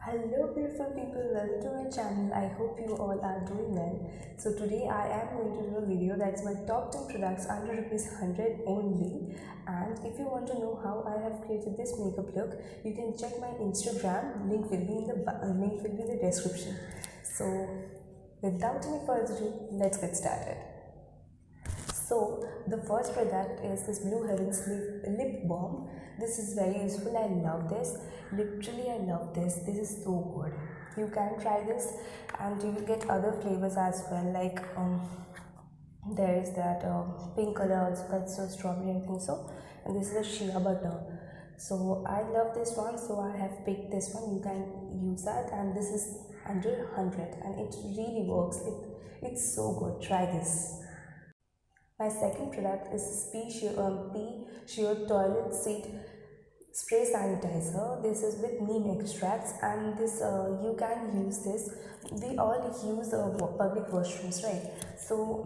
Hello beautiful people, welcome to my channel. I hope you all are doing well. So today I am going to do a video that's my top 10 products under rupees 100 only. And if you want to know how I have created this makeup look, you can check my Instagram, link will be in the description. So without any further ado, let's get started. So the first product is this Blue Heavens lip balm. This is very useful. I love this. Literally, I love this. This is so good. You can try this, and you will get other flavors as well. Like there is that pink color also. That's a strawberry, I think so. And this is a shea butter. So I love this one. So I have picked this one. You can use that, and this is under 100, and it really works. It's so good. Try this. My second product is Pea Sheer Toilet Seat Spray Sanitizer. This is with neem extracts, and this you can use this. We all use public washrooms, right? So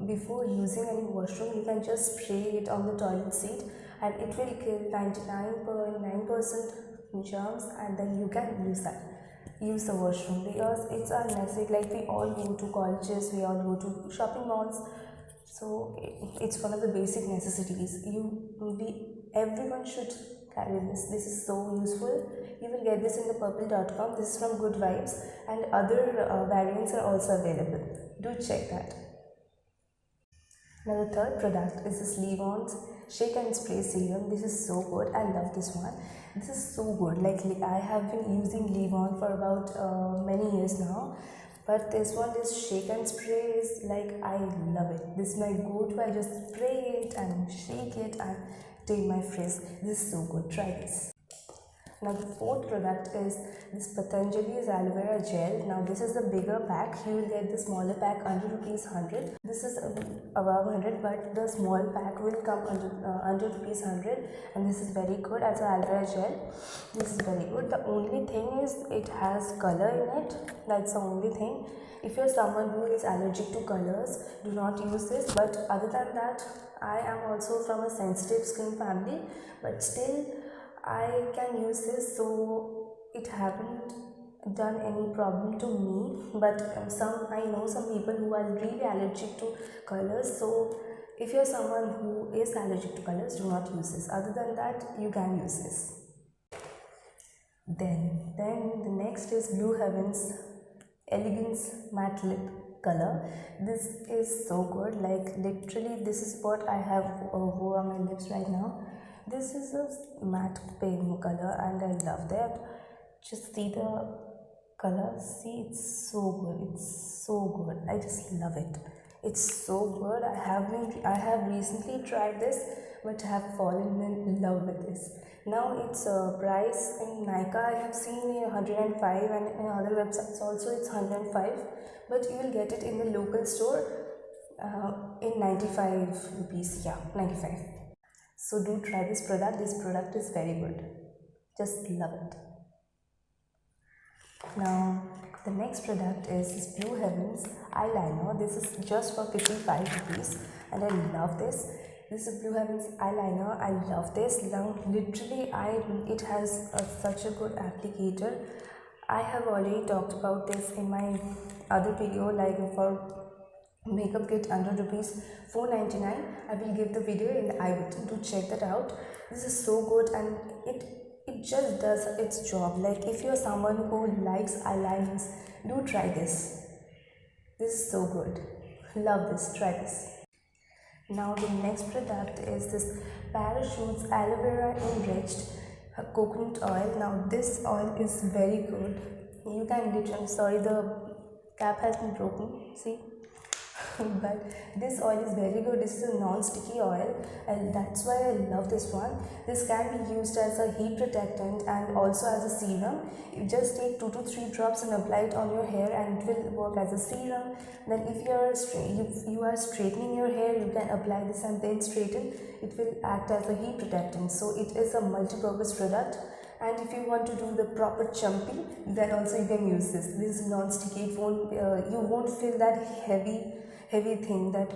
before using any washroom, you can just spray it on the toilet seat, and it will kill 99.9% germs, and then you can use that. Use the washroom because it's unnecessary. Like we all go to colleges, we all go to shopping malls, so it's one of the basic necessities. Everyone should carry this. This is so useful. You will get this in the purple.com. This is from Good Vibes, and other variants are also available. Do check that. Now the third product is this Leave-On's Shake and Spray Serum. This is so good. I love this one. This is so good. Like I have been using Leave-On for about many years now. But this one, this shake and spray, is like, I love it. This is my go-to. I just spray it and shake it and take my frizz. This is so good. Try this. Now the fourth product is this Patanjali's Aloe Vera Gel. Now this is the bigger pack. You will get the smaller pack under rupees 100. This is above 100, but the small pack will come under rupees 100, and this is very good as an aloe vera gel. This is very good. The only thing is it has color in it. That's the only thing. If you're someone who is allergic to colors, do not use this. But other than that, I am also from a sensitive skin family, but still I can use this, so it haven't done any problem to me. But I know some people who are really allergic to colors, so if you're someone who is allergic to colors, do not use this. Other than that, you can use this. Then the next is Blue Heavens Elegance Matte Lip Color. This is so good. Like literally, this is what I have wore on my lips right now. This is a matte pink color, and I love that. Just see the color. See, it's so good. It's so good. I just love it. It's so good. I have recently tried this, but have fallen in love with this. Now its price in Nykaa I have seen 105, and in other websites also it's 105, but you will get it in the local store in 95 rupees. Yeah, 95. So do try this product. This product is very good. Just love it. Now the next product is this Blue Heavens eyeliner. This is just for 55 rupees, and I love this. This is Blue Heavens eyeliner. I love this. Now literally it has such a good applicator. I have already talked about this in my other video, like for makeup kit under rupees 499. I will give the video in the I button to check that out. This is so good, and it just does its job. Like if you're someone who likes eyeliners, do try this. This is so good. Love this. Try this. Now the next product is this Parachutes Aloe Vera Enriched Coconut Oil. Now this oil is very good. You can literally, sorry, the cap has been broken, see. But this oil is very good. This is a non-sticky oil, and that's why I love this one. This can be used as a heat protectant and also as a serum. You just take 2 to 3 drops and apply it on your hair, and it will work as a serum. Then if you are straightening your hair, you can apply this and then straighten. It will act as a heat protectant. So it is a multi-purpose product. And if you want to do the proper chumpy, then also you can use this. This is non-sticky. You won't feel that heavy thing that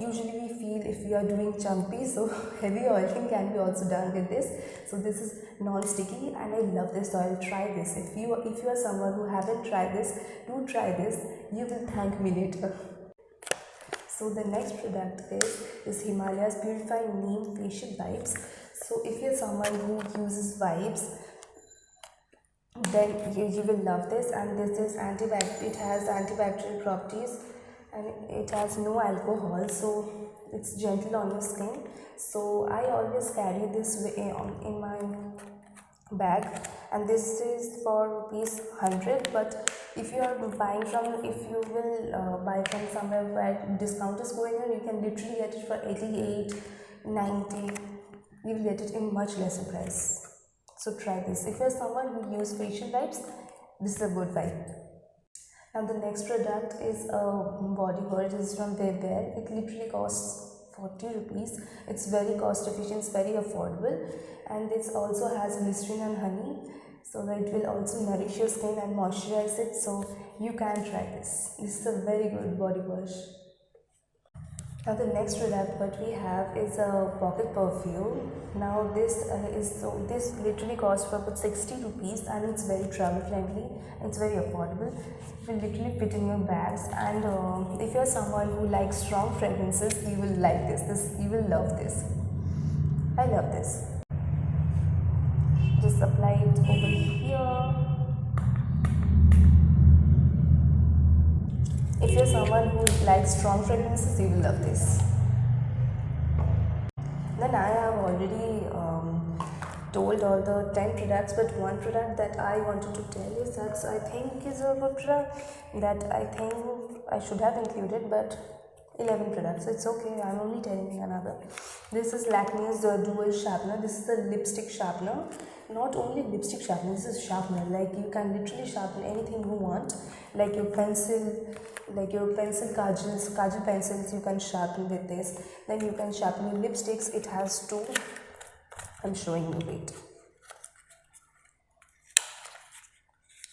usually we feel if we are doing chumpy. So heavy oiling can be also done with this. So this is non-sticky and I love this, so I'll try this. If you are someone who haven't tried this, do try this. You will thank me later. So the next product is Himalayas Purifying Neem Facial Wipes. So if you're someone who uses wipes, then you will love this. And this is it has antibacterial properties and it has no alcohol, so it's gentle on your skin. So I always carry this in my bag, and this is for rupees 100. But if you are buying from, if you will buy from somewhere where discount is going on, you can literally get it for 88, 90. You will get it in much lesser price. So try this. If you are someone who use facial wipes, this is a good wipe. Now the next product is a body wash. This is from Weber. It literally costs 40 rupees. It's very cost efficient, it's very affordable, and this also has glycerin and honey, so that it will also nourish your skin and moisturize it. So you can try this. This is a very good body wash. Now the next product what we have is a pocket perfume. Now this literally costs for about 60 rupees and it's very travel friendly and it's very affordable. It will literally fit in your bags, and if you're someone who likes strong fragrances, you will like this. You will love this. I love this. Just apply it over here. If you're someone who likes strong fragrances, you will love this. Then I have already told all the 10 products, but one product that I wanted to tell is that I think is a good product that I think I should have included, but 11 products. It's okay, I'm only telling another. This is Lakmé's Dual Sharpener. This is a lipstick sharpener. Not only lipstick sharpener, this is sharpener. Like you can literally sharpen anything you want, like your pencil, kajal pencils you can sharpen with this. Then you can sharpen your lipsticks. It has two. I'm showing you, wait.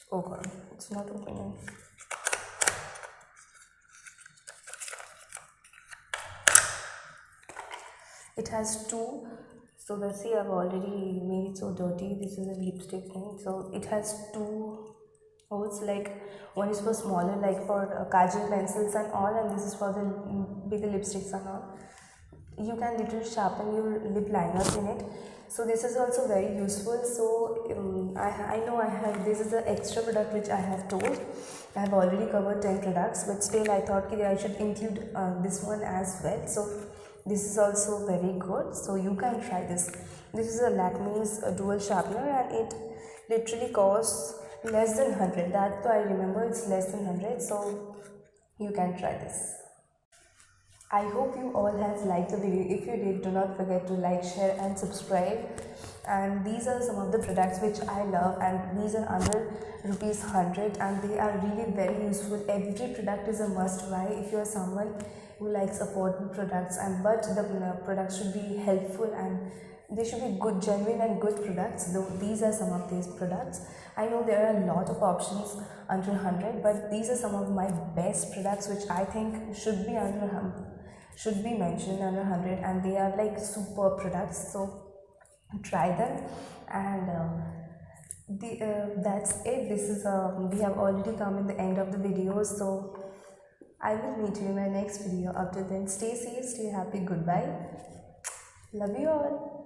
Oh god, it's not opening. It has two. So let's see, I've already made it so dirty. This is a lipstick thing. So it has two holes, like one is for smaller, like for kajal pencils and all, and this is for the bigger lipsticks and all. You can literally sharpen your lip liners in it. So this is also very useful. So I know I have, this is the extra product which I have told. I have already covered 10 products, but still I thought that I should include this one as well. So this is also very good, so you can try this. This is a Lakmé's dual sharpener, and it literally costs less than 100. That I remember, it's less than 100, so you can try this. I hope you all have liked the video. If you did, do not forget to like, share and subscribe. And these are some of the products which I love, and these are under rupees 100, and they are really very useful. Every product is a must buy if you are someone who likes affordable products, and but the products should be helpful and they should be good, genuine and good products. Though these are some of these products. I know there are a lot of options under 100, but these are some of my best products which I think should be mentioned under 100, and they are like super products. So try them, and that's it. This is we have already come in the end of the video, so I will meet you in my next video. Up till then, stay safe, stay happy, goodbye, love you all.